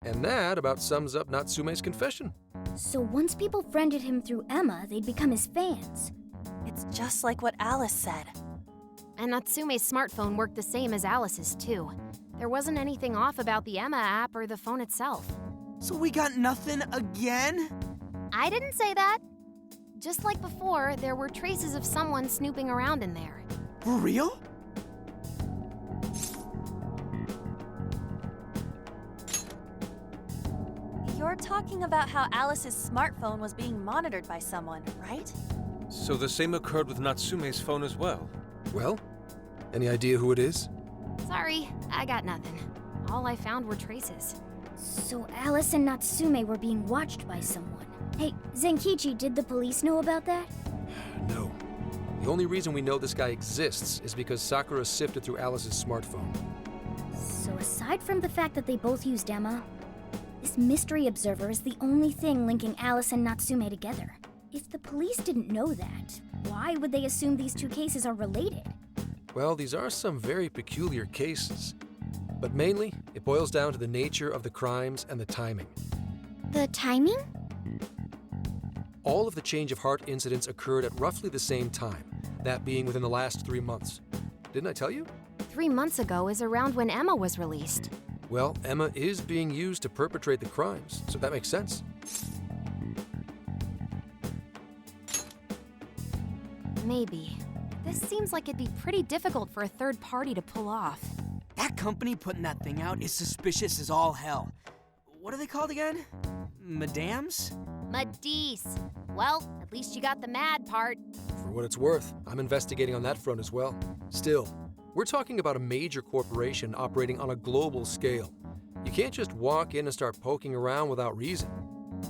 And that about sums up Natsume's confession. So once people friended him through Emma, they'd become his fans. It's just like what Alice said. And Natsume's smartphone worked the same as Alice's, too. There wasn't anything off about the Emma app or the phone itself. So we got nothing again? I didn't say that. Just like before, there were traces of someone snooping around in there. For real? You're talking about how Alice's smartphone was being monitored by someone, right? So the same occurred with Natsume's phone as well? Well, any idea who it is? Sorry, I got nothing. All I found were traces. So Alice and Natsume were being watched by someone. Hey, Zenkichi, did the police know about that? No. The only reason we know this guy exists is because Sakura sifted through Alice's smartphone. So aside from the fact that they both used Emma, this mystery observer is the only thing linking Alice and Natsume together. If the police didn't know that, why would they assume these two cases are related? Well, these are some very peculiar cases. But mainly, it boils down to the nature of the crimes and the timing. The timing? All of the change of heart incidents occurred at roughly the same time, that being within the last 3 months. Didn't I tell you? 3 months ago is around when Emma was released. Well, Emma is being used to perpetrate the crimes, so that makes sense. Maybe. This seems like it'd be pretty difficult for a third party to pull off. That company putting that thing out is suspicious as all hell. What are they called again? Madams? Madis. Well, at least you got the mad part. For what it's worth, I'm investigating on that front as well. Still, we're talking about a major corporation operating on a global scale. You can't just walk in and start poking around without reason.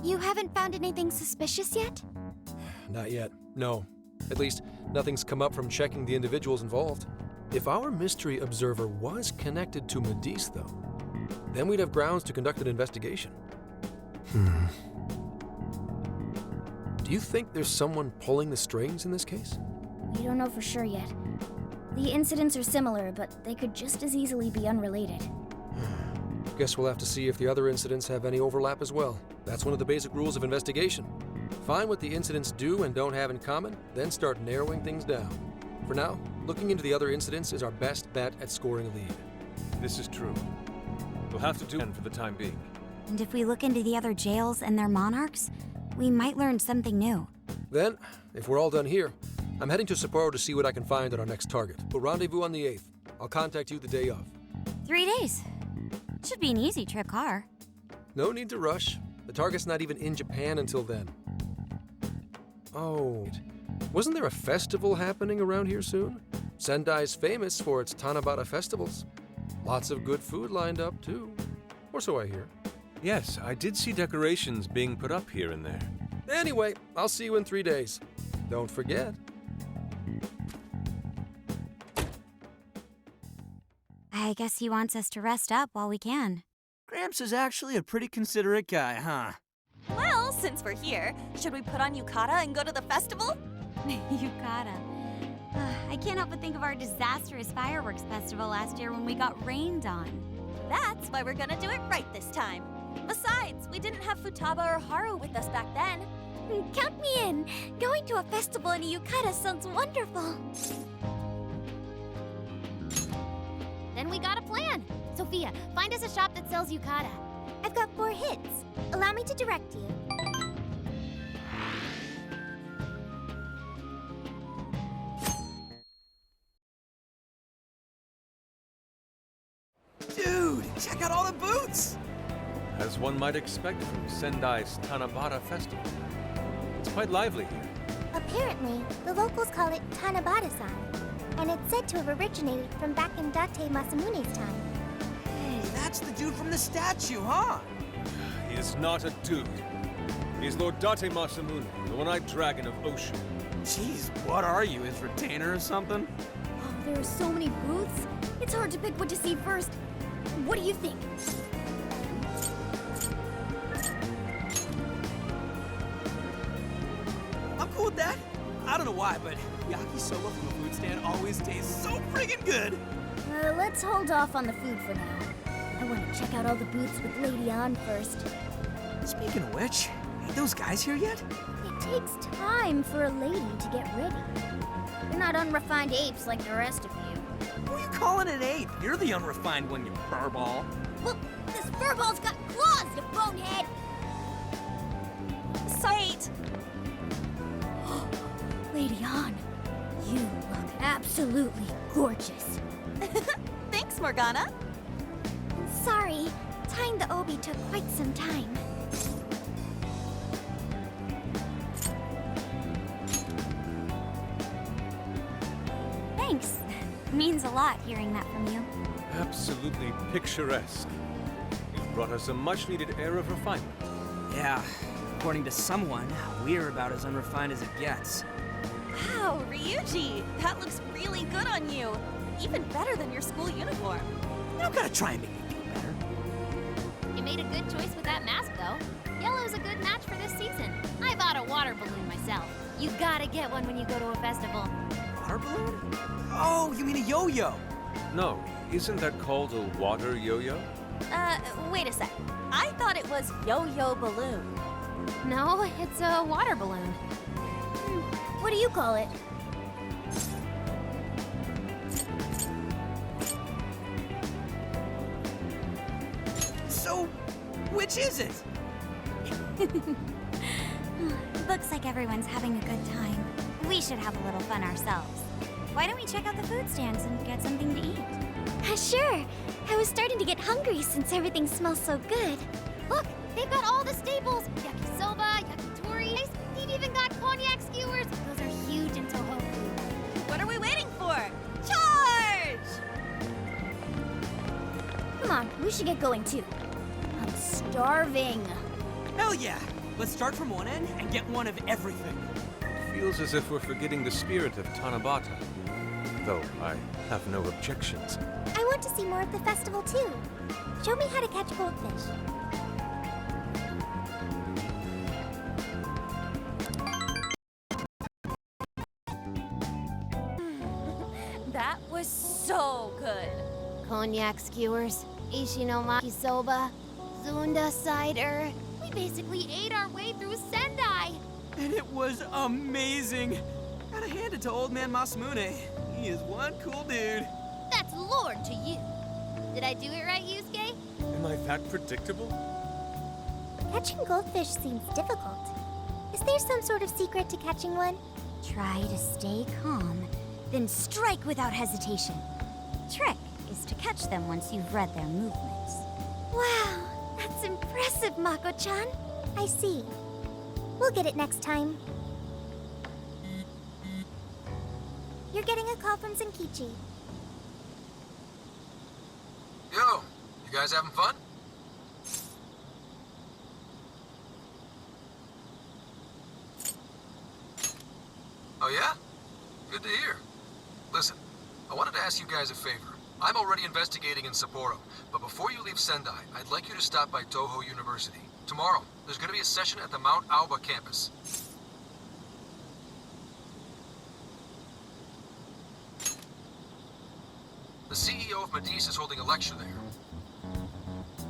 You haven't found anything suspicious yet? Not yet, no. At least, nothing's come up from checking the individuals involved. If our mystery observer was connected to Madis, though, then we'd have grounds to conduct an investigation. Do you think there's someone pulling the strings in this case? We don't know for sure yet. The incidents are similar, but they could just as easily be unrelated. Guess we'll have to see if the other incidents have any overlap as well. That's one of the basic rules of investigation. Find what the incidents do and don't have in common, then start narrowing things down. For now, looking into the other incidents is our best bet at scoring a lead. This is true. We'll have to do it for the time being. And if we look into the other jails and their monarchs, we might learn something new. Then, if we're all done here, I'm heading to Sapporo to see what I can find on our next target. We'll rendezvous on the 8th. I'll contact you the day of. 3 days. Should be an easy trip, car. No need to rush. The target's not even in Japan until then. Oh, wasn't there a festival happening around here soon? Sendai's famous for its Tanabata festivals. Lots of good food lined up, too. Or so I hear. Yes, I did see decorations being put up here and there. Anyway, I'll see you in 3 days. Don't forget. I guess he wants us to rest up while we can. Gramps is actually a pretty considerate guy, huh? Well, since we're here, should we put on yukata and go to the festival? Yukata. I can't help but think of our disastrous fireworks festival last year when we got rained on. That's why we're gonna do it right this time. Besides, we didn't have Futaba or Haru with us back then. Count me in! Going to a festival in a yukata sounds wonderful. Then we got a plan. Sophia, find us a shop that sells yukata. I've got 4 hits. Allow me to direct you. Dude, check out all the booths! As one might expect from Sendai's Tanabata festival. It's quite lively here. Apparently, the locals call it Tanabata-san, and it's said to have originated from back in Date Masamune's time. Hey, that's the dude from the statue, huh? He is not a dude. He is Lord Date Masamune, the one-eyed dragon of Ocean. Jeez, what are you, his retainer or something? Oh, there are so many booths. It's hard to pick what to see first. What do you think? I'm cool with that. I don't know why, but yakisoba from a food stand always tastes so friggin' good. Let's hold off on the food for now. I want to check out all the booths with Lady On first. Speaking of which, ain't those guys here yet? It takes time for a lady to get ready. They're not unrefined apes like the rest of you. Who are you calling an ape? You're the unrefined one, you furball. Well, this furball's got claws, you bonehead! Wait! Lady On, you look absolutely gorgeous. Thanks, Morgana. Sorry, tying the obi took quite some time. Thanks. Means a lot hearing that from you. Absolutely picturesque. You've brought us a much-needed air of refinement. Yeah, according to someone, we're about as unrefined as it gets. Wow, Ryuji, that looks really good on you. Even better than your school uniform. You don't gotta try and make me feel better. You made a good choice with that mask, though. Yellow's a good match for this season. I bought a water balloon myself. You gotta get one when you go to a festival. Water balloon? Oh, you mean a yo-yo? No, isn't that called a water yo-yo? Wait a sec. I thought it was yo-yo balloon. No, it's a water balloon. What do you call it? So, which is it? Looks like everyone's having a good time. We should have a little fun ourselves. Why don't we check out the food stands and get something to eat? Sure. I was starting to get hungry since everything smells so good. Look, they've got all the staples. Yakisoba, yakitori. They've even got cognac skewers. Those are huge in Tohoku. What are we waiting for? Charge! Come on, we should get going too. I'm starving. Hell yeah! Let's start from one end and get one of everything. Feels as if we're forgetting the spirit of Tanabata. Though I have no objections. I want to see more of the festival too. Show me how to catch goldfish. That was so good. Cognac skewers, Ishinomaki soba, Zunda cider. We basically ate our way through Sendai. And it was amazing! Gotta hand it to old man Masamune. He is one cool dude. That's Lord to you. Did I do it right, Yusuke? Am I that predictable? Catching goldfish seems difficult. Is there some sort of secret to catching one? Try to stay calm, then strike without hesitation. Trick is to catch them once you've read their movements. Wow, that's impressive, Mako-chan. I see. We'll get it next time. You're getting a call from Zenkichi. Yo, you guys having fun? Oh yeah? Good to hear. Listen, I wanted to ask you guys a favor. I'm already investigating in Sapporo, but before you leave Sendai, I'd like you to stop by Toho University. Tomorrow, there's going to be a session at the Mount Aoba campus. The CEO of Medice is holding a lecture there.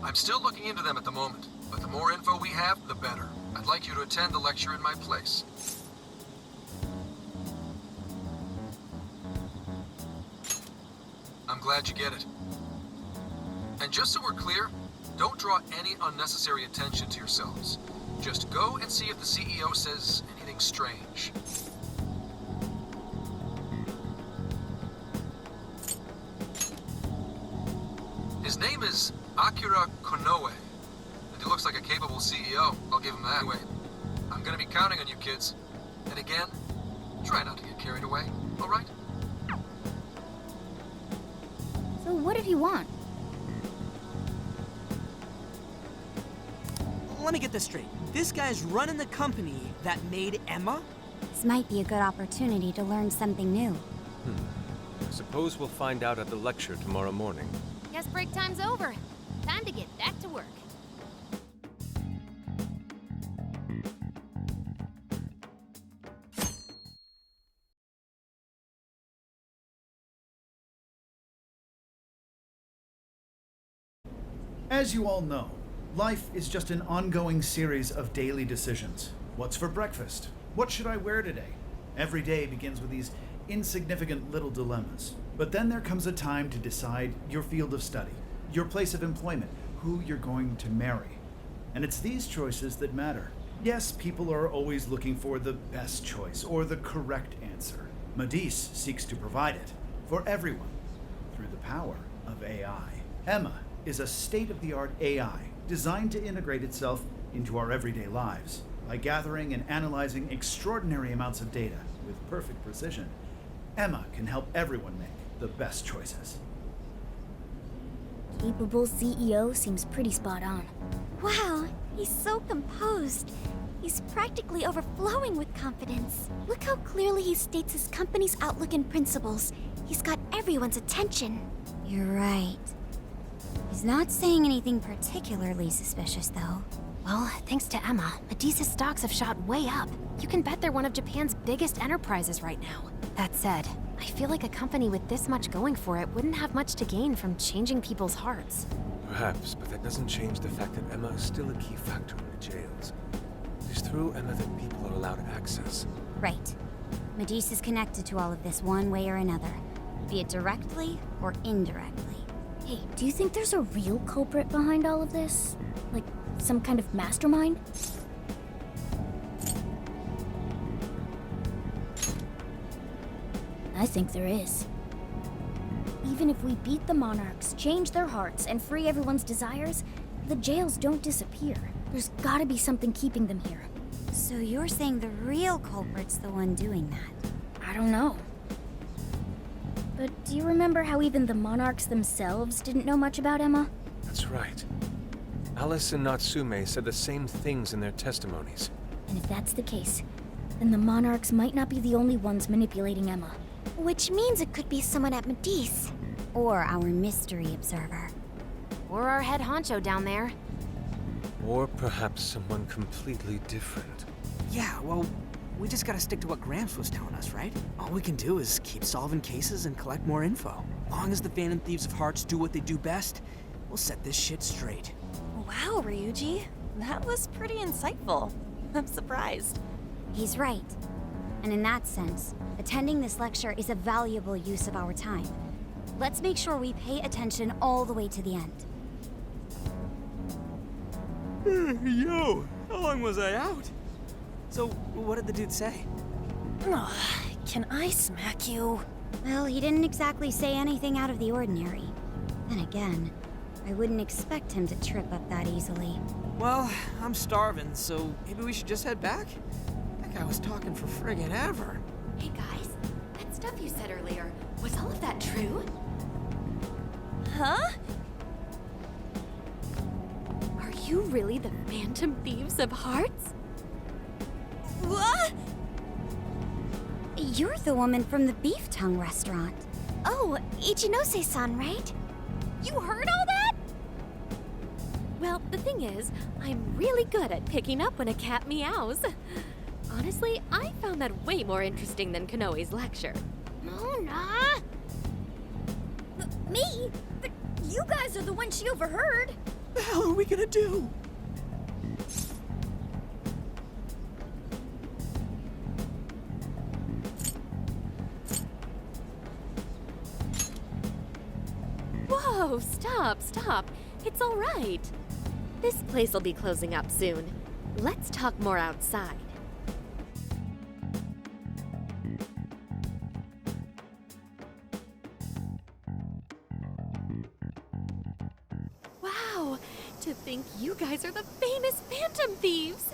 I'm still looking into them at the moment, but the more info we have, the better. I'd like you to attend the lecture in my place. I'm glad you get it. And just so we're clear, don't draw any unnecessary attention to yourselves. Just go and see if the CEO says anything strange. His name is Akira Konoe, and he looks like a capable CEO. I'll give him that. Anyway, I'm gonna be counting on you kids. And again, try not to get carried away, all right? So what did he want? Let me get this straight. This guy's running the company that made Emma? This might be a good opportunity to learn something new. Suppose we'll find out at the lecture tomorrow morning. Guess break time's over. Time to get back to work. As you all know, life is just an ongoing series of daily decisions. What's for breakfast? What should I wear today? Every day begins with these insignificant little dilemmas. But then there comes a time to decide your field of study, your place of employment, who you're going to marry. And it's these choices that matter. Yes, people are always looking for the best choice or the correct answer. Medice seeks to provide it for everyone through the power of AI. Emma is a state-of-the-art AI designed to integrate itself into our everyday lives. By gathering and analyzing extraordinary amounts of data with perfect precision, Emma can help everyone make the best choices. Capable CEO seems pretty spot on. Wow, he's so composed. He's practically overflowing with confidence. Look how clearly he states his company's outlook and principles. He's got everyone's attention. You're right. He's not saying anything particularly suspicious, though. Well, thanks to Emma, Medice's stocks have shot way up. You can bet they're one of Japan's biggest enterprises right now. That said, I feel like a company with this much going for it wouldn't have much to gain from changing people's hearts. Perhaps, but that doesn't change the fact that Emma is still a key factor in the jails. It is through Emma that people are allowed access. Right. Medice is connected to all of this one way or another, be it directly or indirectly. Hey, do you think there's a real culprit behind all of this? Like, some kind of mastermind? I think there is. Even if we beat the monarchs, change their hearts, and free everyone's desires, the jails don't disappear. There's gotta be something keeping them here. So you're saying the real culprit's the one doing that? I don't know. But do you remember how even the monarchs themselves didn't know much about Emma? That's right. Alice and Natsume said the same things in their testimonies. And if that's the case, then the monarchs might not be the only ones manipulating Emma. Which means it could be someone at Medice. Or our mystery observer. Or our head honcho down there. Or perhaps someone completely different. Yeah, well, we just gotta stick to what Gramps was telling us, right? All we can do is keep solving cases and collect more info. Long as the Phantom Thieves of Hearts do what they do best, we'll set this shit straight. Wow, Ryuji. That was pretty insightful. I'm surprised. He's right. And in that sense, attending this lecture is a valuable use of our time. Let's make sure we pay attention all the way to the end. Yo, how long was I out? So, what did the dude say? Can I smack you? Well, he didn't exactly say anything out of the ordinary. Then again, I wouldn't expect him to trip up that easily. Well, I'm starving, so maybe we should just head back? That guy was talking for friggin' ever. Hey guys, that stuff you said earlier, was all of that true? Huh? Are you really the Phantom Thieves of Hearts? What? You're the woman from the Beef Tongue restaurant. Oh, Ichinose-san, right? You heard all that? Well, the thing is, I'm really good at picking up when a cat meows. Honestly, I found that way more interesting than Kanoe's lecture. Mona! Me? But you guys are the ones she overheard. The hell are we gonna do? Whoa, stop. It's all right. This place will be closing up soon. Let's talk more outside. Wow, to think you guys are the famous Phantom Thieves.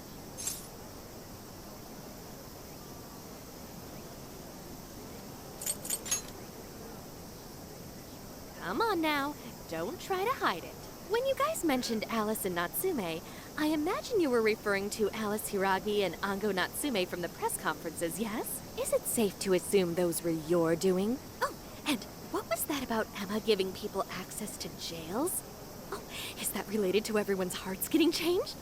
Come on now, don't try to hide it. When you guys mentioned Alice and Natsume, I imagine you were referring to Alice Hiragi and Ango Natsume from the press conferences, yes? Is it safe to assume those were your doing? Oh, and what was that about Emma giving people access to jails? Oh, is that related to everyone's hearts getting changed?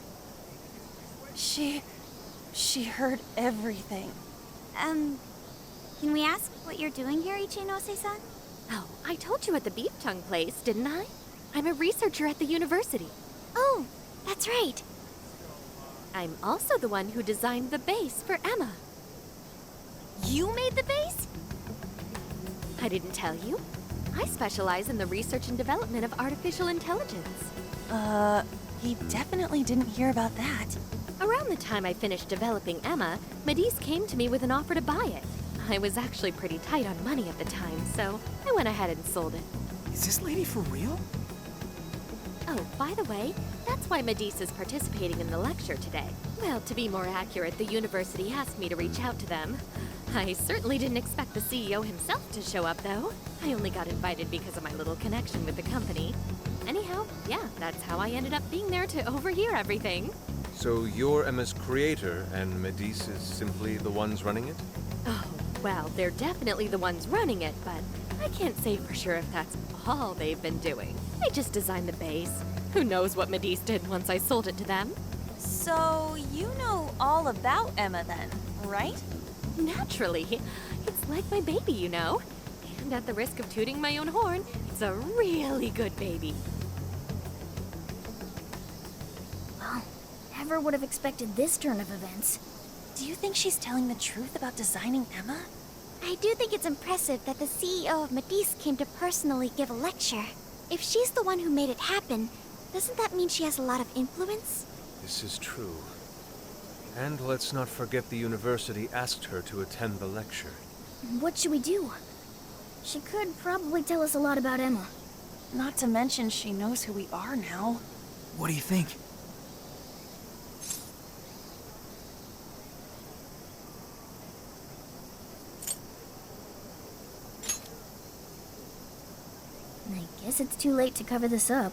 She heard everything. Can we ask what you're doing here, Ichinose-san? Oh, I told you at the beef tongue place, didn't I? I'm a researcher at the university. Oh, that's right. I'm also the one who designed the base for Emma. You made the base? I didn't tell you. I specialize in the research and development of artificial intelligence. He definitely didn't hear about that. Around the time I finished developing Emma, Medice came to me with an offer to buy it. I was actually pretty tight on money at the time, so I went ahead and sold it. Is this lady for real? Oh, by the way, that's why Medice is participating in the lecture today. Well, to be more accurate, the university asked me to reach out to them. I certainly didn't expect the CEO himself to show up, though. I only got invited because of my little connection with the company. Anyhow, yeah, that's how I ended up being there to overhear everything. So you're Emma's creator, and Medice is simply the ones running it? Oh, well, they're definitely the ones running it, but I can't say for sure if that's all they've been doing. They just designed the base. Who knows what Medice did once I sold it to them? So, you know all about Emma then, right? Naturally. It's like my baby, you know. And at the risk of tooting my own horn, it's a really good baby. Well, never would have expected this turn of events. Do you think she's telling the truth about designing Emma? I do think it's impressive that the CEO of Medice came to personally give a lecture. If she's the one who made it happen, doesn't that mean she has a lot of influence? This is true. And let's not forget the university asked her to attend the lecture. What should we do? She could probably tell us a lot about Emma. Not to mention she knows who we are now. What do you think? I guess it's too late to cover this up.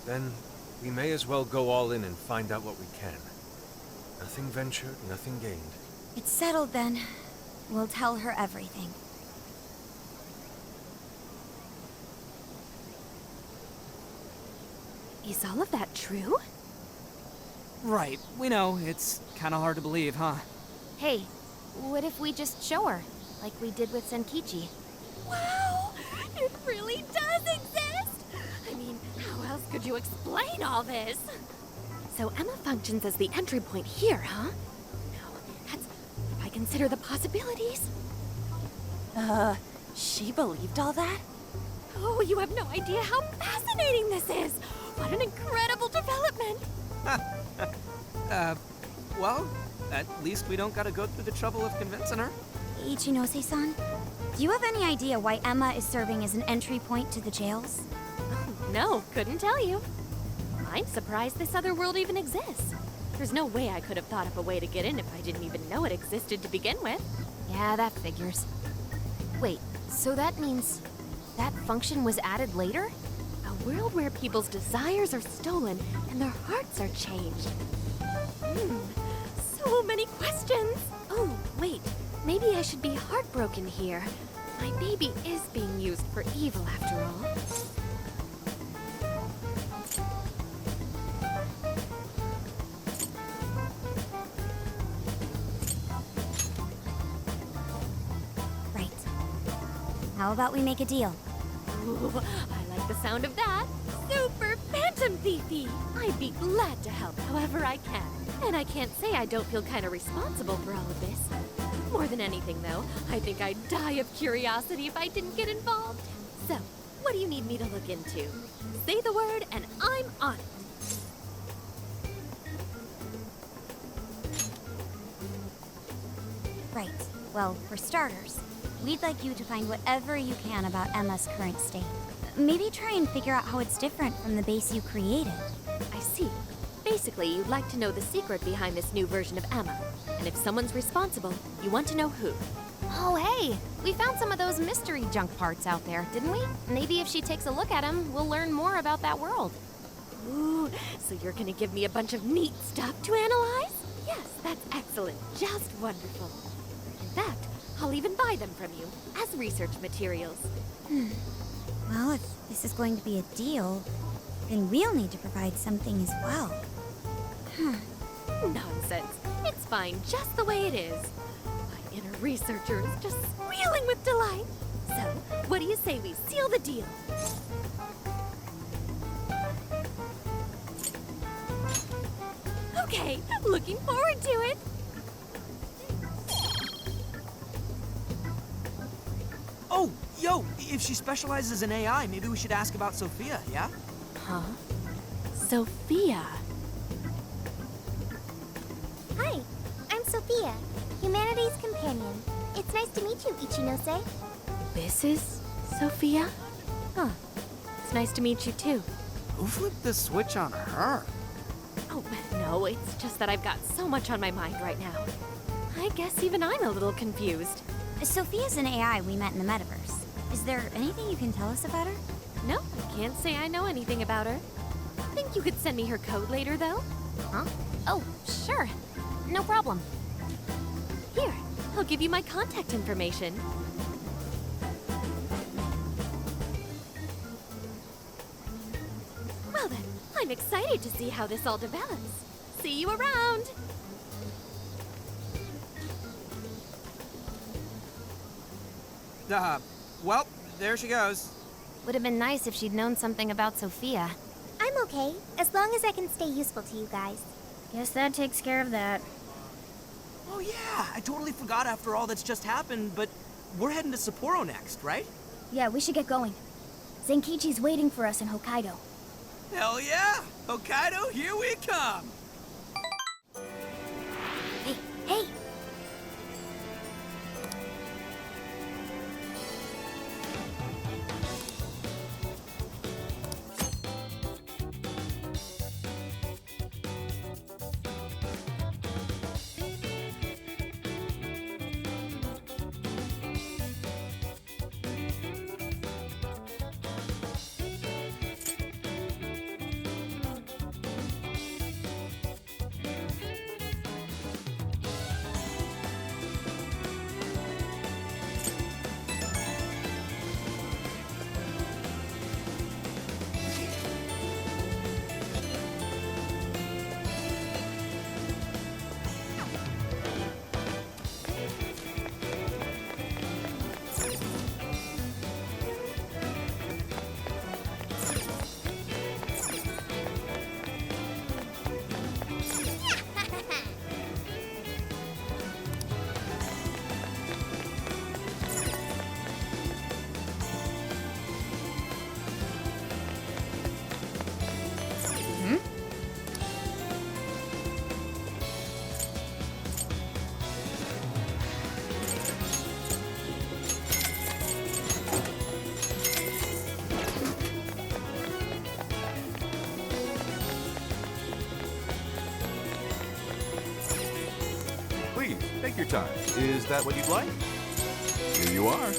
Then we may as well go all in and find out what we can. Nothing ventured, nothing gained. It's settled then. We'll tell her everything. Is all of that true? Right, we know. It's kind of hard to believe, huh? Hey, what if we just show her, like we did with Senkichi? Wow! It really does exist! I mean, how else could you explain all this? So Emma functions as the entry point here, huh? No, that's... if I consider the possibilities... She believed all that? Oh, you have no idea how fascinating this is! What an incredible development! Well, at least we don't gotta go through the trouble of convincing her. Ichinose-san, do you have any idea why Emma is serving as an entry point to the jails? Oh, no, couldn't tell you. I'm surprised this other world even exists. There's no way I could have thought up a way to get in if I didn't even know it existed to begin with. Yeah, that figures. Wait, so that means that function was added later? A world where people's desires are stolen and their hearts are changed. So many questions. Oh, wait. Maybe I should be heartbroken here. My baby is being used for evil after all. Right. How about we make a deal? Ooh, I like the sound of that. Super Phantom Thiefy! I'd be glad to help however I can. And I can't say I don't feel kind of responsible for all of this. More than anything, though, I think I'd die of curiosity if I didn't get involved. So, what do you need me to look into? Say the word and I'm on it. Right. Well, for starters, we'd like you to find whatever you can about Emma's current state. Maybe try and figure out how it's different from the base you created. I see. Basically, you'd like to know the secret behind this new version of Emma. And if someone's responsible, you want to know who. Oh, hey! We found some of those mystery junk parts out there, didn't we? Maybe if she takes a look at them, we'll learn more about that world. Ooh, so you're gonna give me a bunch of neat stuff to analyze? Yes, that's excellent. Just wonderful. In fact, I'll even buy them from you as research materials. Well, if this is going to be a deal, then we'll need to provide something as well. Nonsense. It's fine just the way it is. My inner researcher is just squealing with delight. So, what do you say we seal the deal? Okay, looking forward to it. Oh, yo, if she specializes in AI, maybe we should ask about Sophia, yeah? Huh? Sophia. Hi, I'm Sophia, humanities companion. It's nice to meet you, Ichinose. This is Sophia? Huh. It's nice to meet you too. Who flipped the switch on her? Oh, no, it's just that I've got so much on my mind right now. I guess even I'm a little confused. Sophia's an AI we met in the metaverse. Is there anything you can tell us about her? No, I can't say I know anything about her. Think you could send me her code later, though? Huh? Oh, sure. No problem. Here, I'll give you my contact information. Well then, I'm excited to see how this all develops. See you around! Well, there she goes. Would have been nice if she'd known something about Sophia. I'm okay, as long as I can stay useful to you guys. Guess that takes care of that. Oh yeah, I totally forgot after all that's just happened, but we're heading to Sapporo next, right? Yeah, we should get going. Zenkichi's waiting for us in Hokkaido. Hell yeah! Hokkaido, here we come! Hey, hey! Please, take your time. Is that what you'd like? Here you are.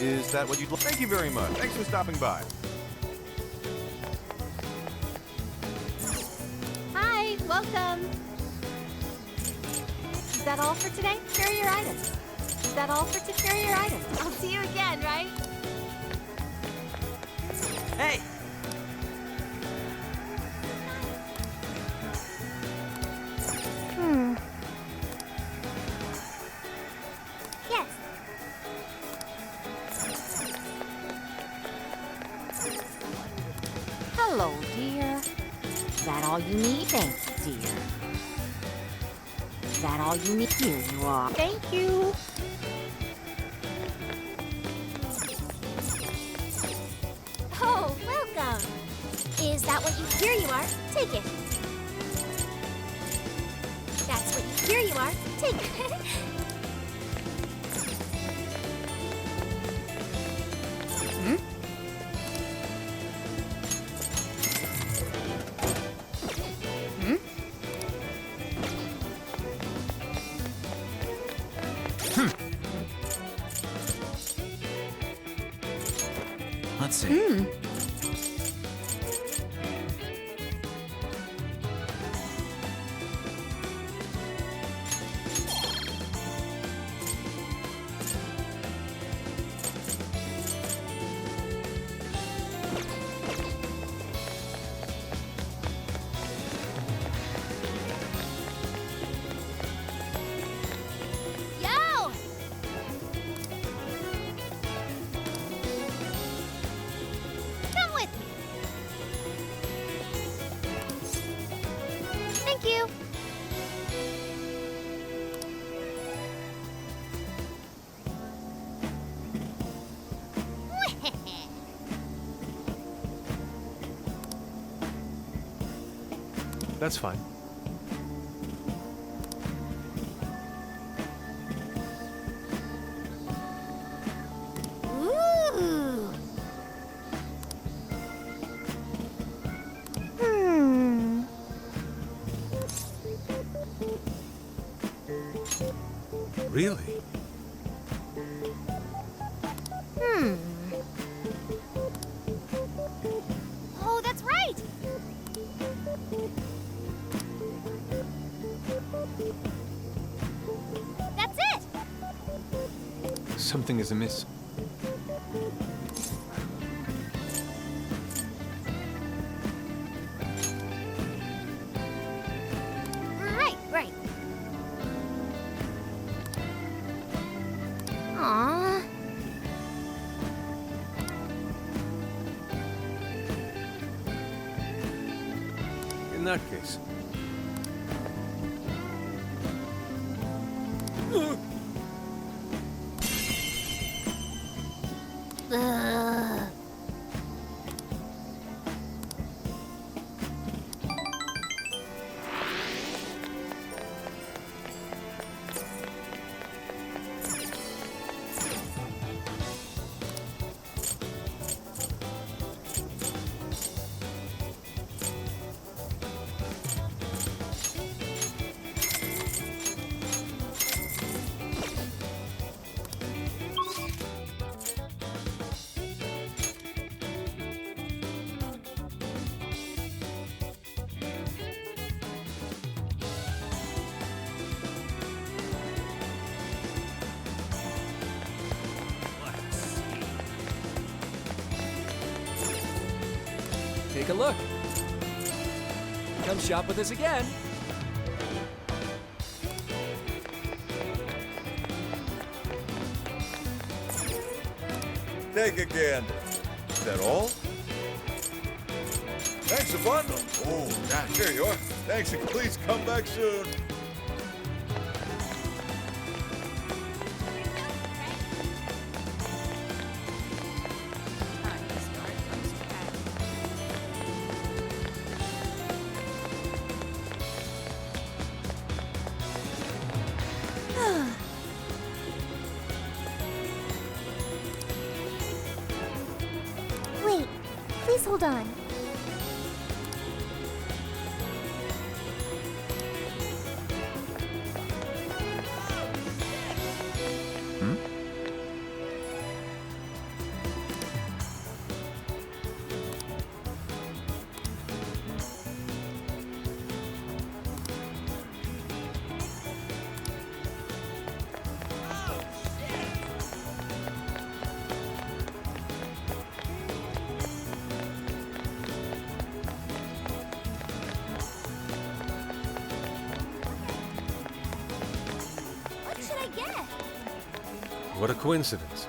Is that what you'd like? Thank you very much. Thanks for stopping by. Hi, welcome. Is that all for today? Here are your items. Is that all for today? Here are your items. I'll see you again, right? Hey! Yes. Hello, dear. Is that all you need? Thanks, dear. Is that all you need? Here you are. Thank you. Oh, welcome. Is that what you... Here you are. Take it. That's what you... Here you are. Take it. Let's see. That's fine. Ooh. Really? Oh, that's right! That's it! Something is amiss. Right. Aww. In that case. Ugh. Take a look. Come shop with us again. Take a gander. Is that all? Thanks a bundle. Oh, now here you are. Thanks, and please come back soon. Wait, please hold on. What should I get? What a coincidence.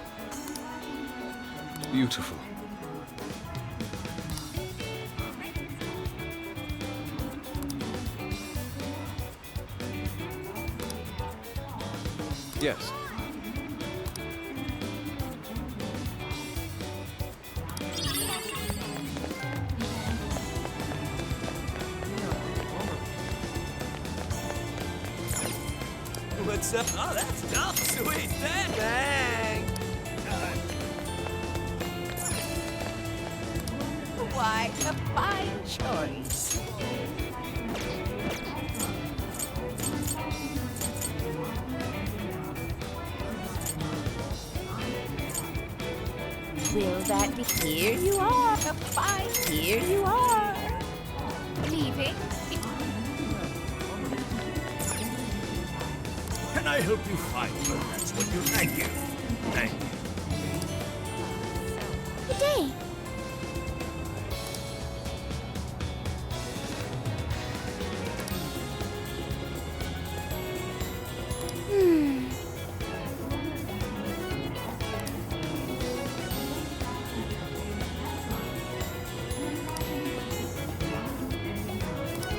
Beautiful. Yes. What's up? Oh, that's dumb. Sweet. Dang. Why, a fine choice. Will that be? Here you are. A fine. Here you are. Leaving. Can I help you find her? That's what you thank you. Thank you. Good day.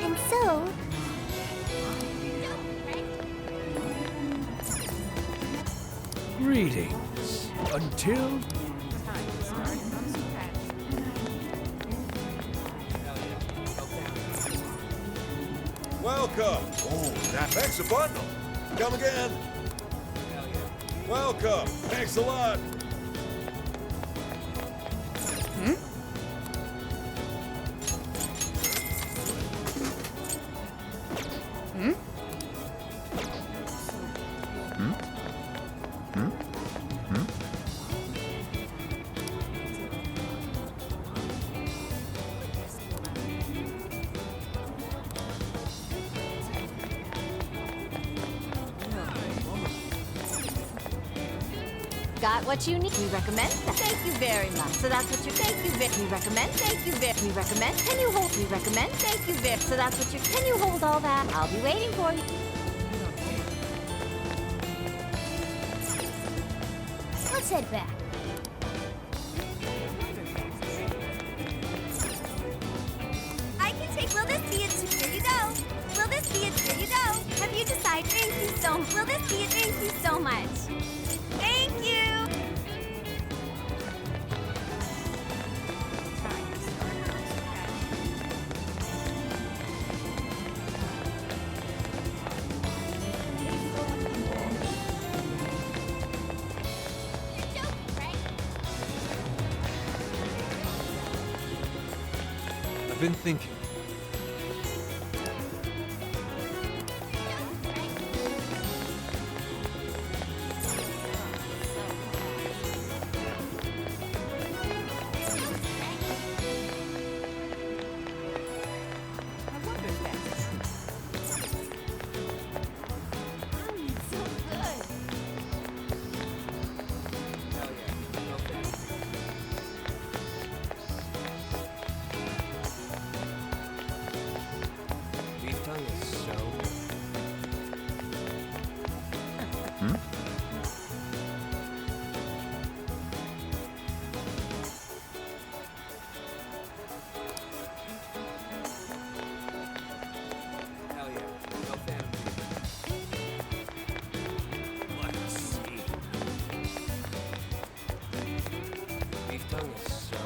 And so, Greetings. Until Welcome. Oh, thanks a bundle. Come again. Welcome. Thanks a lot. Got what you need. We recommend that. Thank you very much. So that's what you. Thank you very. We recommend. Thank you very. We recommend. Can you hold? We recommend. Thank you very. So that's what you. Can you hold all that? I'll be waiting for you. Let's head back. I can take. Will this be it? Here you go. Will this be it? Here you go. Have you decided? Thank you so much. Will this be it? Thank you so much. Thank you. I've been thinking. Beef tongue is so Hell yeah. No fan of beef. Let's see. Beef tongue is so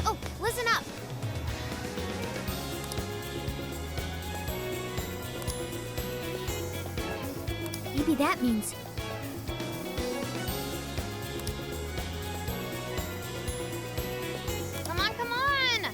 Oh, listen up. Maybe that means Come on, come on!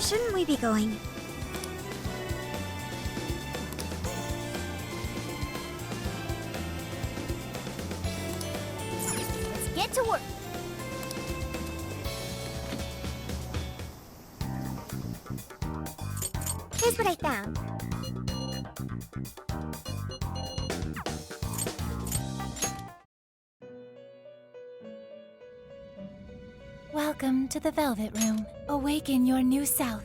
Shouldn't we be going? Let's get to work. Here's what I found. Welcome to the Velvet Room. Awaken your new self.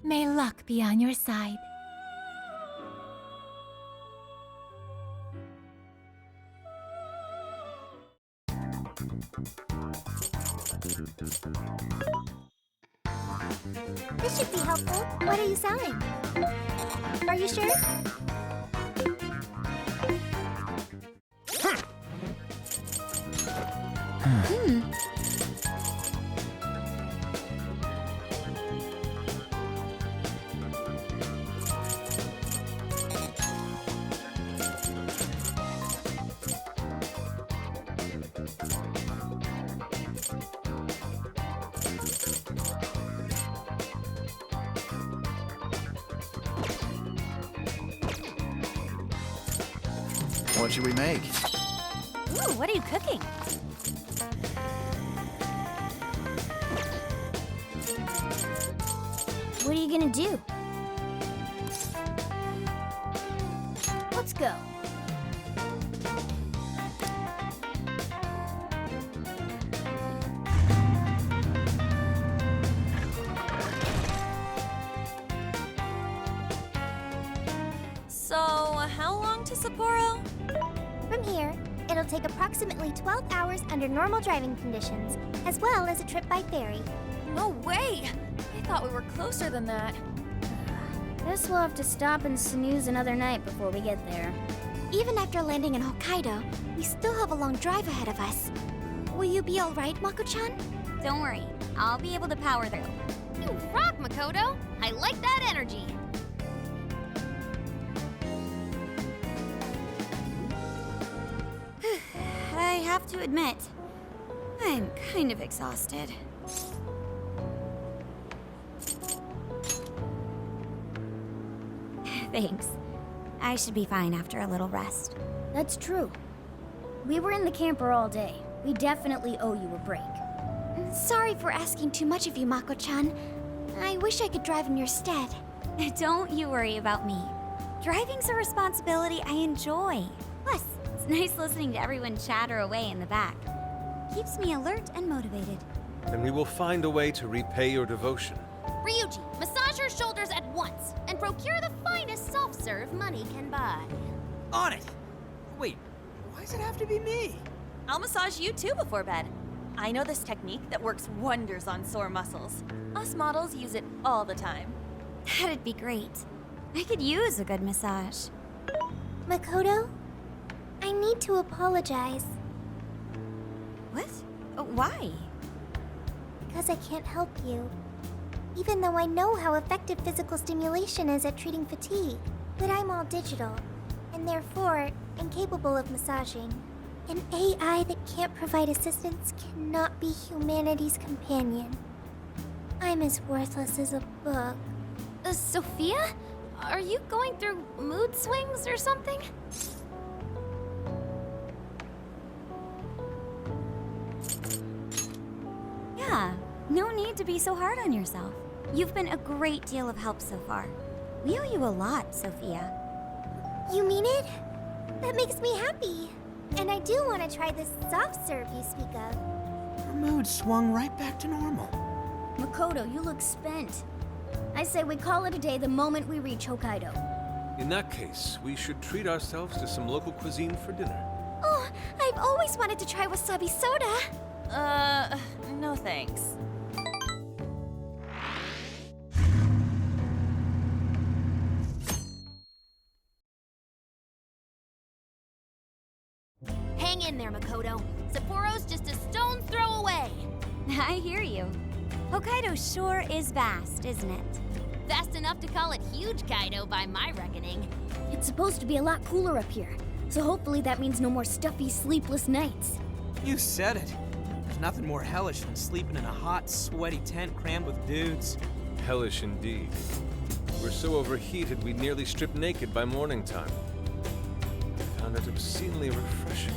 May luck be on your side. This should be helpful. What are you selling? Are you sure? What should we make? Ooh, what are you cooking? What are you gonna do? Let's go. So, how long to Sapporo? From here, it'll take approximately 12 hours under normal driving conditions, as well as a trip by ferry. No way! I thought we were closer than that. Guess we'll have to stop and snooze another night before we get there. Even after landing in Hokkaido, we still have a long drive ahead of us. Will you be alright, Mako-chan? Don't worry, I'll be able to power through. You rock, Makoto! I like that energy! I have to admit, I'm kind of exhausted. Thanks. I should be fine after a little rest. That's true. We were in the camper all day. We definitely owe you a break. Sorry for asking too much of you, Mako-chan. I wish I could drive in your stead. Don't you worry about me. Driving's a responsibility I enjoy. Plus, it's nice listening to everyone chatter away in the back. Keeps me alert and motivated. Then we will find a way to repay your devotion. Ryuji, massage your shoulders at once and procure the finest self-serve money can buy. On it! Wait, why does it have to be me? I'll massage you too before bed. I know this technique that works wonders on sore muscles. Us models use it all the time. That'd be great. I could use a good massage. Makoto, I need to apologize. What? Why? Because I can't help you. Even though I know how effective physical stimulation is at treating fatigue. But I'm all digital, and therefore incapable of massaging. An AI that can't provide assistance cannot be humanity's companion. I'm as worthless as a book. Sophia? Are you going through mood swings or something? Yeah, no need to be so hard on yourself. You've been a great deal of help so far. We owe you a lot, Sophia. You mean it? That makes me happy. And I do want to try this soft serve you speak of. Her mood swung right back to normal. Makoto, you look spent. I say we call it a day the moment we reach Hokkaido. In that case, we should treat ourselves to some local cuisine for dinner. Oh, I've always wanted to try wasabi soda. No thanks. there, Makoto. Sapporo's just a stone's throw away. I hear you. Hokkaido sure is vast, isn't it? Fast enough to call it huge Kaido by my reckoning. It's supposed to be a lot cooler up here, so hopefully that means no more stuffy, sleepless nights. You said it. There's nothing more hellish than sleeping in a hot, sweaty tent crammed with dudes. Hellish indeed. We're so overheated we nearly stripped naked by morning time. I found it obscenely refreshing.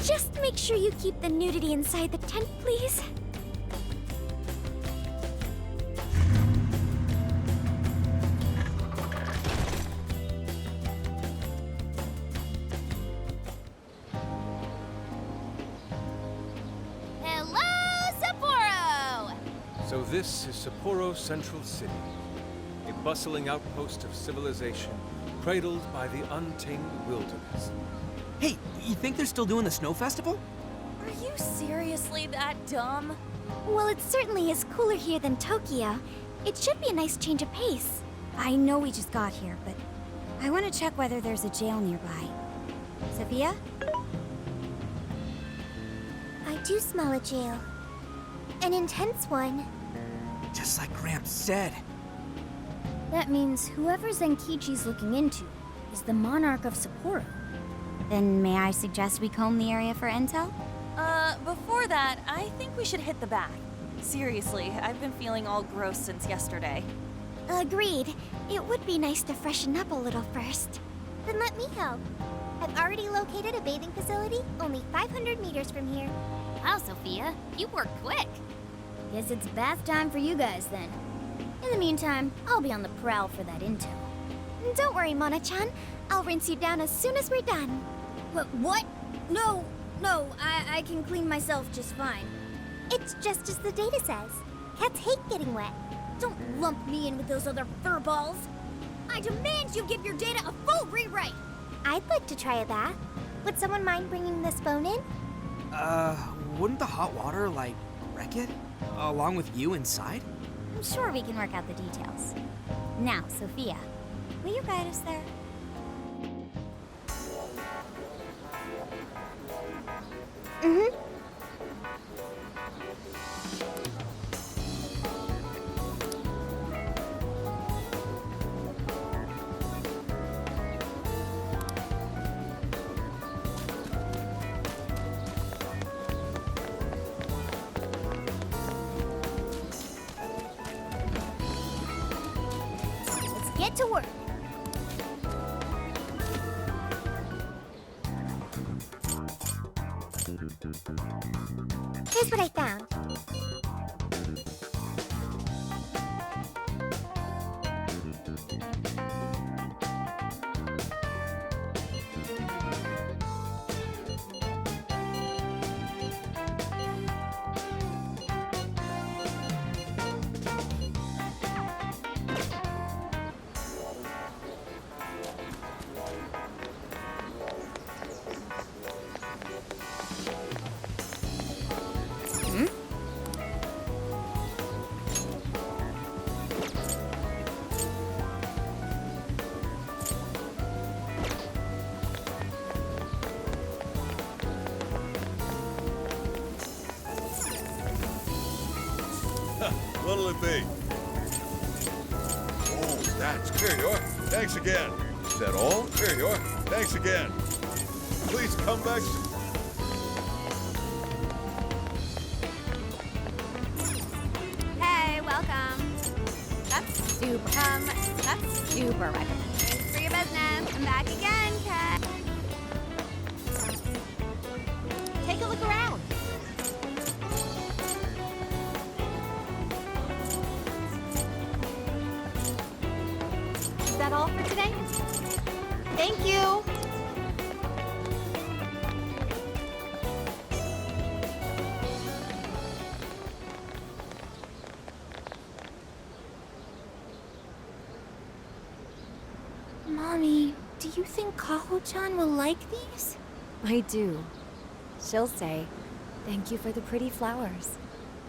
Just make sure you keep the nudity inside the tent, please. Hello, Sapporo! So this is Sapporo Central City, a bustling outpost of civilization, cradled by the untamed wilderness. Hey, you think they're still doing the snow festival? Are you seriously that dumb? Well, it certainly is cooler here than Tokyo. It should be a nice change of pace. I know we just got here, but I want to check whether there's a jail nearby. Sophia? I do smell a jail. An intense one. Just like Gramps said. That means whoever Zenkichi's looking into is the monarch of Sapporo. Then may I suggest we comb the area for intel? Before that, I think we should hit the bath. Seriously, I've been feeling all gross since yesterday. Agreed. It would be nice to freshen up a little first. Then let me help. I've already located a bathing facility only 500 meters from here. Wow, Sophia, you work quick. Guess it's bath time for you guys then. In the meantime, I'll be on the prowl for that intel. Don't worry, Mona-chan. I'll rinse you down as soon as we're done. What? No, I can clean myself just fine. It's just as the data says. Cats hate getting wet. Don't lump me in with those other furballs. I demand you give your data a full rewrite. I'd like to try a bath. Would someone mind bringing this phone in? Wouldn't the hot water, like, wreck it? Along with you inside? I'm sure we can work out the details. Now, Sophia, will you guide us there? Mm-hmm. Let's get to work. Here's what I found. What'll it be? Oh, that's here you are. Thanks again. Is that all? Here you are. Thanks again. Please come back. Hey, welcome. That's super recommended. Thanks for your business. I'm back again, Kat. Take a look around. Is that all for today? Thank you. Mommy, do you think Kaho-chan will like these? I do. She'll say, "Thank you for the pretty flowers."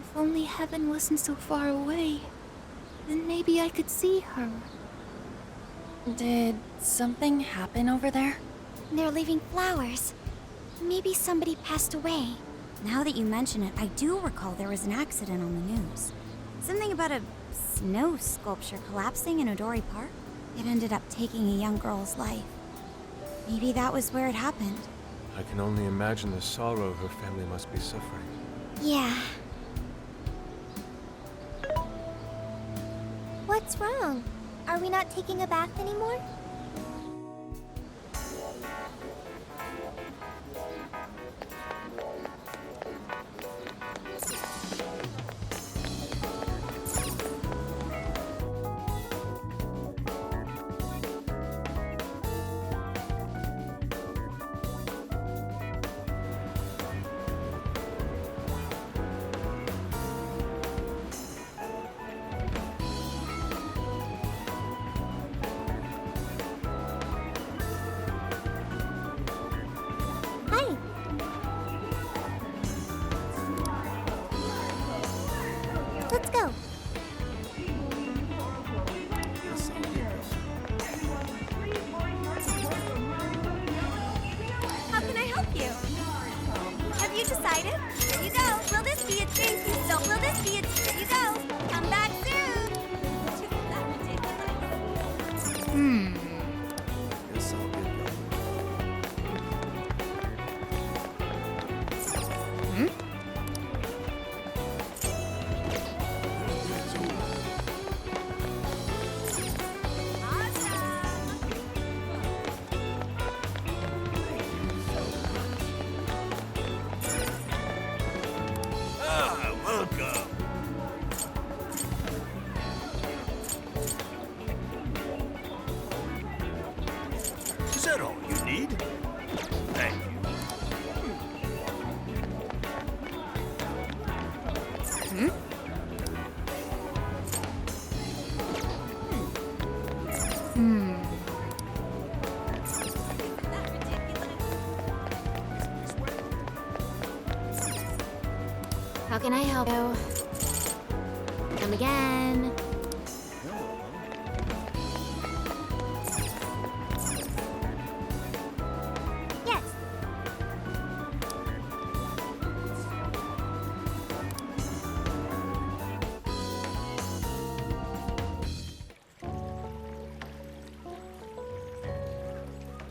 If only heaven wasn't so far away, then maybe I could see her. Did something happen over there? They're leaving flowers. Maybe somebody passed away. Now that you mention it, I do recall there was an accident on the news. Something about a snow sculpture collapsing in Odori Park. It ended up taking a young girl's life. Maybe that was where it happened. I can only imagine the sorrow her family must be suffering. Yeah. What's wrong? Are we not taking a bath anymore? Hi. Let's go. How can I help you? Have you decided? Here you go. Will this be a thank you? So will this be a here you go? Come back soon. Isn't that ridiculous? Guess I'll get going. Ah, welcome. Is that all you need? Thank you. How can I help you? Come again. Yes.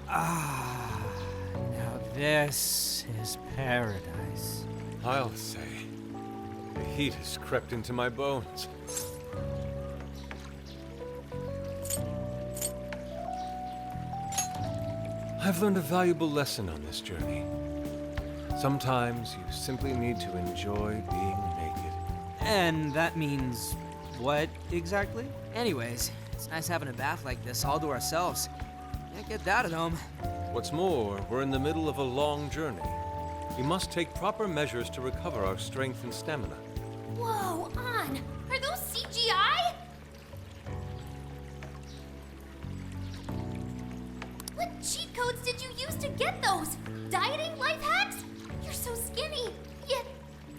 Now this is paradise. I'll say, the heat has crept into my bones. I've learned a valuable lesson on this journey. Sometimes you simply need to enjoy being naked. And that means what exactly? Anyways, it's nice having a bath like this all to ourselves. Can't get that at home. What's more, we're in the middle of a long journey. We must take proper measures to recover our strength and stamina. Whoa, On! Are those CGI? What cheat codes did you use to get those? Dieting life hacks? You're so skinny, yet...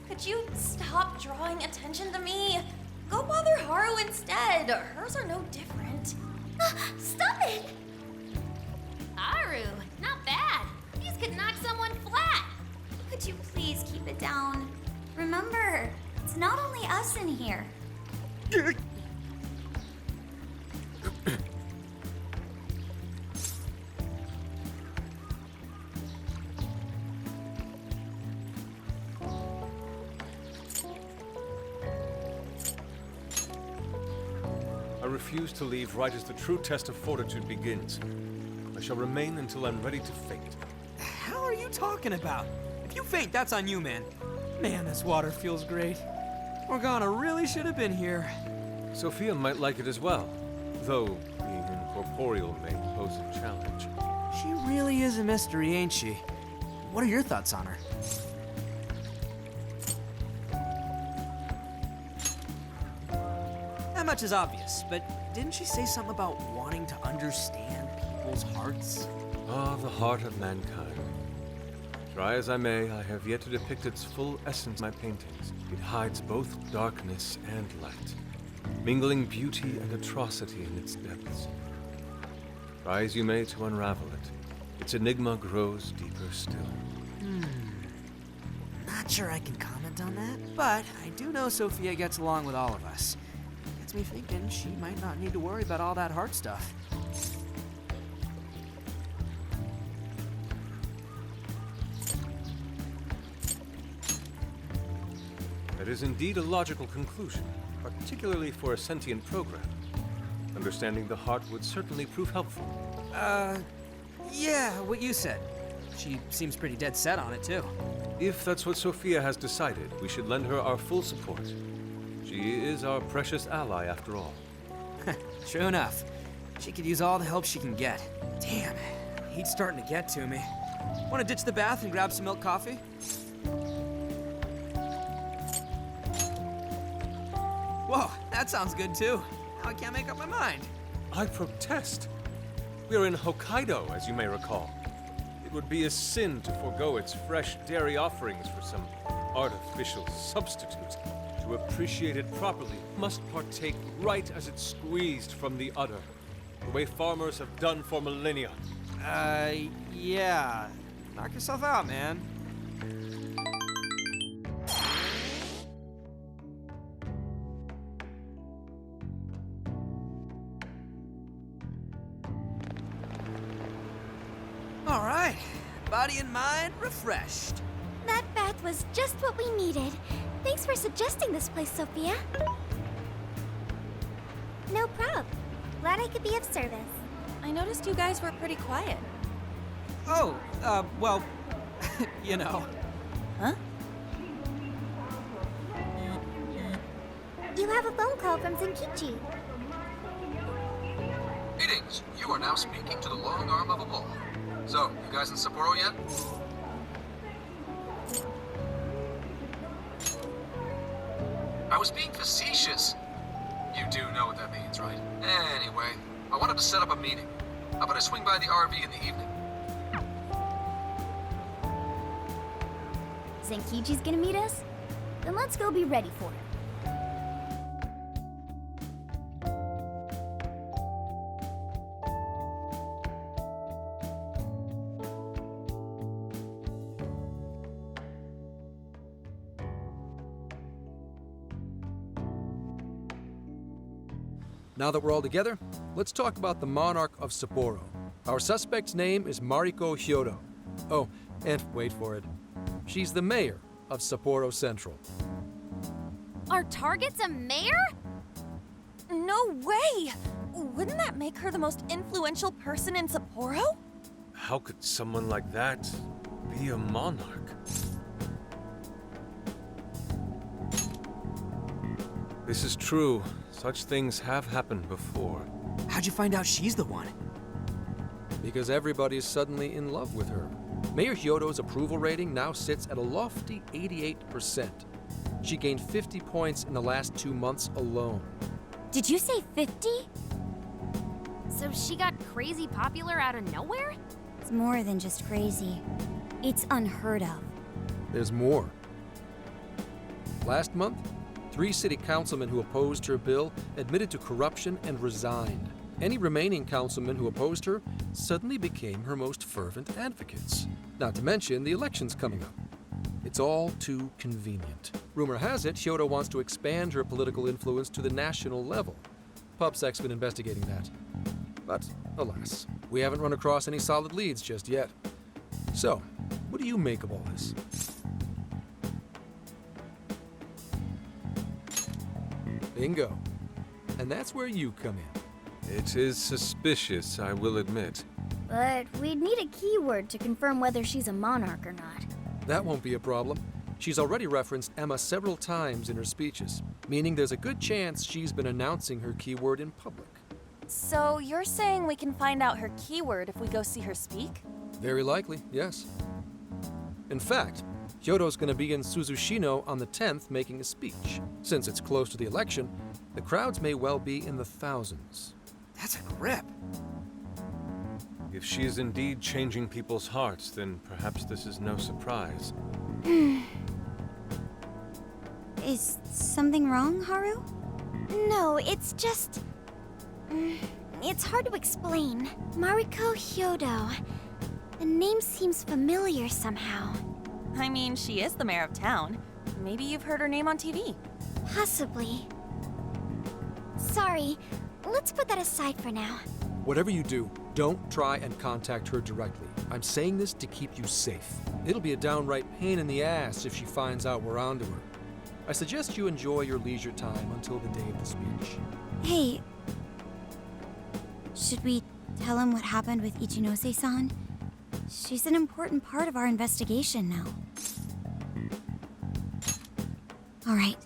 Could you stop drawing attention to me? Go bother Haru instead. Hers are no different. Stop it! Aru, not bad. These could knock someone flat. Could you please keep it down? Remember, it's not only us in here. I refuse to leave right as the true test of fortitude begins. I shall remain until I'm ready to faint. How are you talking about? If you faint, that's on you, man. Man, this water feels great. Morgana really should have been here. Sophia might like it as well, though being incorporeal may pose a challenge. She really is a mystery, ain't she? What are your thoughts on her? That much is obvious, but didn't she say something about wanting to understand people's hearts? Ah, the heart of mankind. Try as I may, I have yet to depict its full essence in my paintings. It hides both darkness and light, mingling beauty and atrocity in its depths. Try as you may to unravel it, its enigma grows deeper still. Not sure I can comment on that, but I do know Sophia gets along with all of us. Gets me thinking she might not need to worry about all that heart stuff. That is indeed a logical conclusion, particularly for a sentient program. Understanding the heart would certainly prove helpful. Yeah, what you said. She seems pretty dead set on it, too. If that's what Sophia has decided, we should lend her our full support. She is our precious ally, after all. True enough. She could use all the help she can get. Damn, heat's starting to get to me. Want to ditch the bath and grab some milk coffee? Whoa, that sounds good too. Now I can't make up my mind. I protest. We are in Hokkaido, as you may recall. It would be a sin to forego its fresh dairy offerings for some artificial substitute. To appreciate it properly, must partake right as it's squeezed from the udder, the way farmers have done for millennia. Yeah. Knock yourself out, man. All right. Body and mind refreshed. That bath was just what we needed. Thanks for suggesting this place, Sophia. No prob. Glad I could be of service. I noticed you guys were pretty quiet. Oh, well, you know. Huh? You have a phone call from Zenkichi. Greetings. You are now speaking to the long arm of a bull. So, you guys in Sapporo yet? I was being facetious. You do know what that means, right? Anyway, I wanted to set up a meeting. How about I swing by the RV in the evening? Zenkichi's gonna meet us? Then let's go be ready for it. Now that we're all together, let's talk about the monarch of Sapporo. Our suspect's name is Mariko Hyodo. Oh, and wait for it. She's the mayor of Sapporo Central. Our target's a mayor? No way! Wouldn't that make her the most influential person in Sapporo? How could someone like that be a monarch? This is true. Such things have happened before. How'd you find out she's the one? Because everybody's suddenly in love with her. Mayor Hyodo's approval rating now sits at a lofty 88%. She gained 50 points in the last 2 months alone. Did you say 50? So she got crazy popular out of nowhere? It's more than just crazy. It's unheard of. There's more. Last month, 3 city councilmen who opposed her bill admitted to corruption and resigned. Any remaining councilmen who opposed her suddenly became her most fervent advocates. Not to mention the elections coming up. It's all too convenient. Rumor has it, Hyodo wants to expand her political influence to the national level. PubSec's been investigating that. But, alas, we haven't run across any solid leads just yet. So, what do you make of all this? Bingo. And that's where you come in. It is suspicious, I will admit. But we'd need a keyword to confirm whether she's a monarch or not. That won't be a problem. She's already referenced Emma several times in her speeches, meaning there's a good chance she's been announcing her keyword in public. So you're saying we can find out her keyword if we go see her speak? Very likely, yes. In fact, Hyodo's going to be in Suzushino on the 10th making a speech. Since it's close to the election, the crowds may well be in the thousands. That's a grip. If she is indeed changing people's hearts, then perhaps this is no surprise. Is something wrong, Haru? No, it's just... it's hard to explain. Mariko Hyodo. The name seems familiar somehow. I mean, she is the mayor of town. Maybe you've heard her name on TV. Possibly. Sorry, let's put that aside for now. Whatever you do, don't try and contact her directly. I'm saying this to keep you safe. It'll be a downright pain in the ass if she finds out we're onto her. I suggest you enjoy your leisure time until the day of the speech. Hey, should we tell him what happened with Ichinose-san? She's an important part of our investigation now. All right.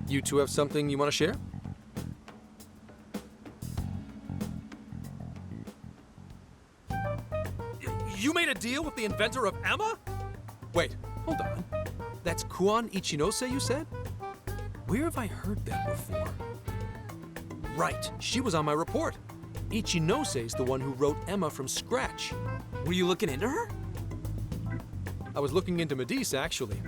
You two have something you want to share? You made a deal with the inventor of Emma? Wait, hold on. That's Kuon Ichinose, you said? Where have I heard that before? Right, she was on my report. Ichinose's the one who wrote Emma from scratch. Were you looking into her? I was looking into Medice, actually.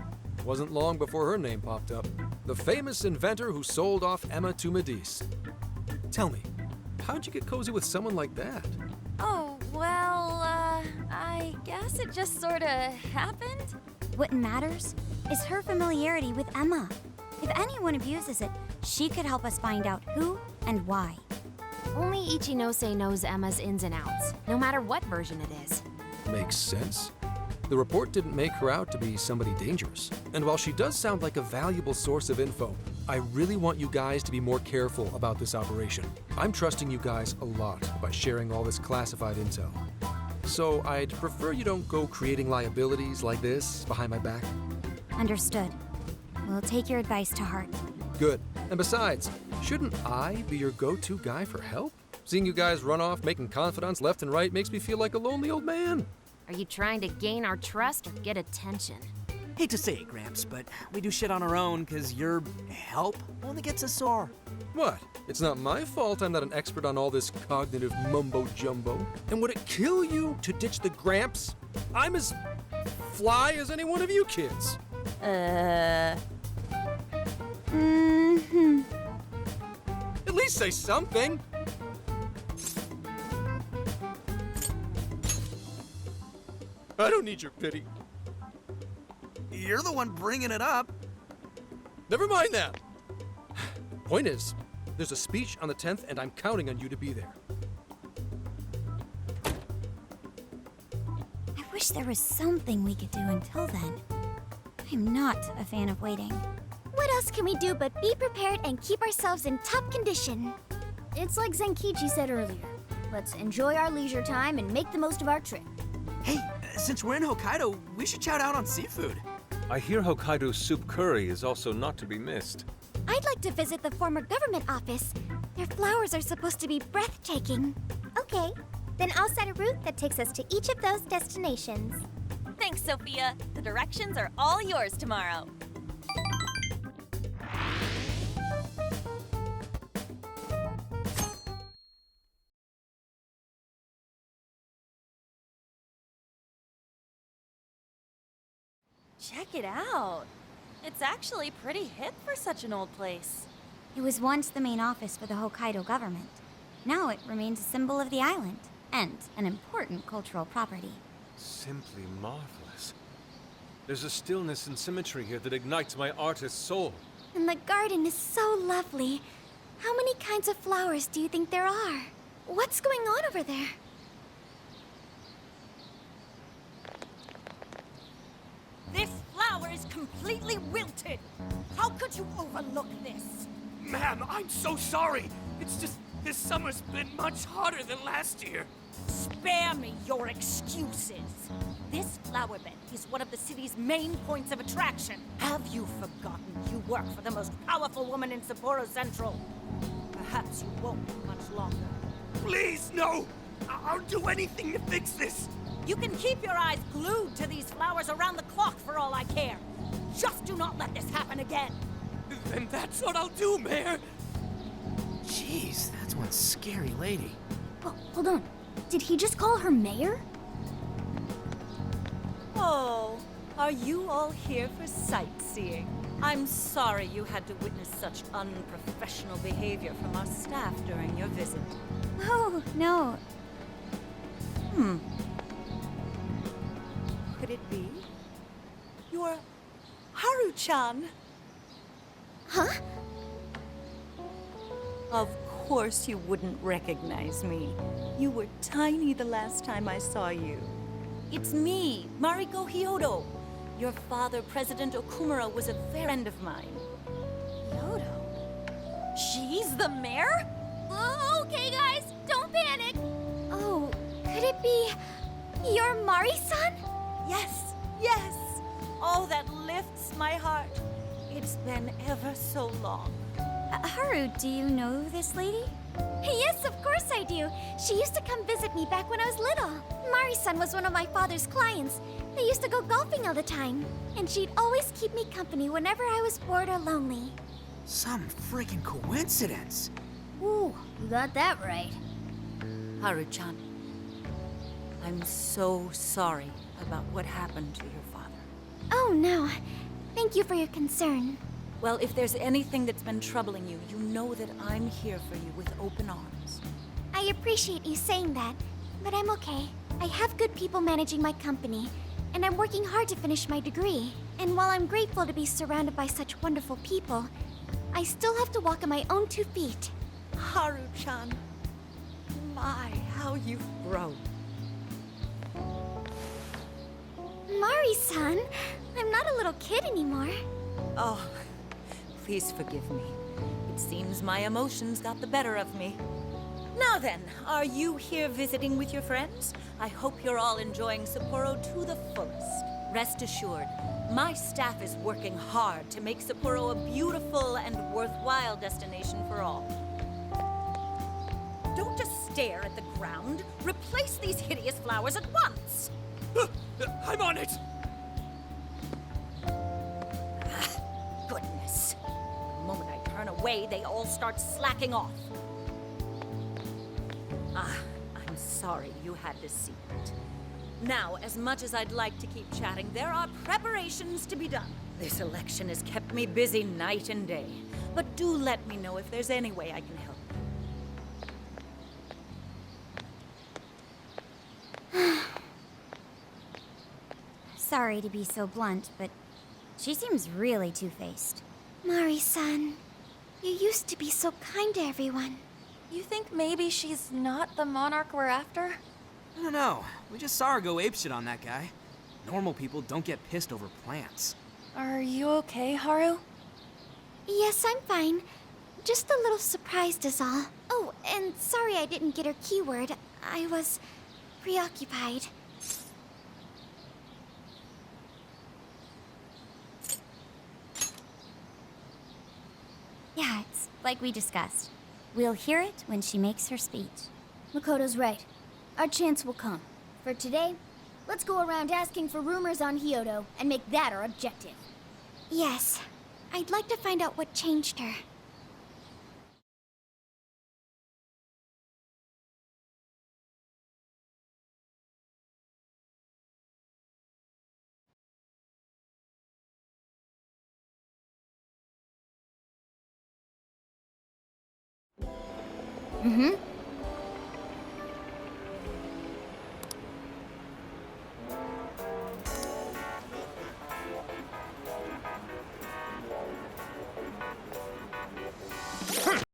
Wasn't long before her name popped up. The famous inventor who sold off Emma to Medice. Tell me, how'd you get cozy with someone like that? Oh, well, I guess it just sorta happened. What matters is her familiarity with Emma. If anyone abuses it, she could help us find out who and why. Only Ichinose knows Emma's ins and outs, no matter what version it is. Makes sense. The report didn't make her out to be somebody dangerous. And while she does sound like a valuable source of info, I really want you guys to be more careful about this operation. I'm trusting you guys a lot by sharing all this classified intel. So I'd prefer you don't go creating liabilities like this behind my back. Understood. We'll take your advice to heart. Good. And besides, shouldn't I be your go-to guy for help? Seeing you guys run off making confidants left and right makes me feel like a lonely old man. Are you trying to gain our trust or get attention? Hate to say it, Gramps, but we do shit on our own because your help only gets us sore. What? It's not my fault I'm not an expert on all this cognitive mumbo-jumbo. And would it kill you to ditch the Gramps? I'm as fly as any one of you kids. Mm-hmm. At least say something. I don't need your pity. You're the one bringing it up. Never mind that. Point is, there's a speech on the 10th, and I'm counting on you to be there. I wish there was something we could do until then. I'm not a fan of waiting. What else can we do but be prepared and keep ourselves in top condition? It's like Zenkichi said earlier. Let's enjoy our leisure time and make the most of our trip. Hey, since we're in Hokkaido, we should shout out on seafood. I hear Hokkaido soup curry is also not to be missed. I'd like to visit the former government office. Their flowers are supposed to be breathtaking. Okay, then I'll set a route that takes us to each of those destinations. Thanks, Sophia. The directions are all yours tomorrow. Check it out. It's actually pretty hip for such an old place. It was once the main office for the Hokkaido government. Now it remains a symbol of the island, and an important cultural property. Simply marvelous. There's a stillness and symmetry here that ignites my artist's soul. And the garden is so lovely. How many kinds of flowers do you think there are? What's going on over there? This flower is completely wilted. How could you overlook this? Ma'am, I'm so sorry. It's just this summer's been much hotter than last year. Spare me your excuses. This flower bed is one of the city's main points of attraction. Have you forgotten you work for the most powerful woman in Sapporo Central? Perhaps you won't much longer. Please, no! I'll do anything to fix this. You can keep your eyes glued to these flowers around the clock for all I care. Just do not let this happen again. Then that's what I'll do, Mayor. Jeez, that's one scary lady. Oh, hold on. Did he just call her mayor? Oh, are you all here for sightseeing? I'm sorry you had to witness such unprofessional behavior from our staff during your visit. Oh, no. Could it be? You're Haru-chan. Huh? Of course you wouldn't recognize me. You were tiny the last time I saw you. It's me, Mariko Hyodo. Your father, President Okumura, was a very friend of mine. Hyodo? She's the mayor? Okay, guys, don't panic. Oh, could it be your Mari-san? Yes, yes. Oh, that lifts my heart. It's been ever so long. Haru, do you know this lady? Yes, of course I do. She used to come visit me back when I was little. Mari-san was one of my father's clients. They used to go golfing all the time. And she'd always keep me company whenever I was bored or lonely. Some freaking coincidence. Ooh, you got that right. Haru-chan, I'm so sorry about what happened to your father. Oh, no. Thank you for your concern. Well, if there's anything that's been troubling you, you know that I'm here for you with open arms. I appreciate you saying that, but I'm okay. I have good people managing my company, and I'm working hard to finish my degree. And while I'm grateful to be surrounded by such wonderful people, I still have to walk on my own 2 feet. Haru-chan, my, how you've grown. Mari-san, I'm not a little kid anymore. Oh, please forgive me. It seems my emotions got the better of me. Now then, are you here visiting with your friends? I hope you're all enjoying Sapporo to the fullest. Rest assured, my staff is working hard to make Sapporo a beautiful and worthwhile destination for all. Don't just stare at the ground. Replace these hideous flowers at once! I'm on it! Goodness. The moment I turn away, they all start slacking off. I'm sorry you had this secret. Now, as much as I'd like to keep chatting, there are preparations to be done. This election has kept me busy night and day. But do let me know if there's any way I can help. Sorry to be so blunt, but she seems really two-faced. Mari-san, you used to be so kind to everyone. You think maybe she's not the monarch we're after? I don't know. We just saw her go apeshit on that guy. Normal people don't get pissed over plants. Are you okay, Haru? Yes, I'm fine. Just a little surprised is all. Oh, and sorry I didn't get her keyword. I was preoccupied. Yeah, it's like we discussed. We'll hear it when she makes her speech. Makoto's right. Our chance will come. For today, let's go around asking for rumors on Hyodo and make that our objective. Yes. I'd like to find out what changed her. Mm-hmm.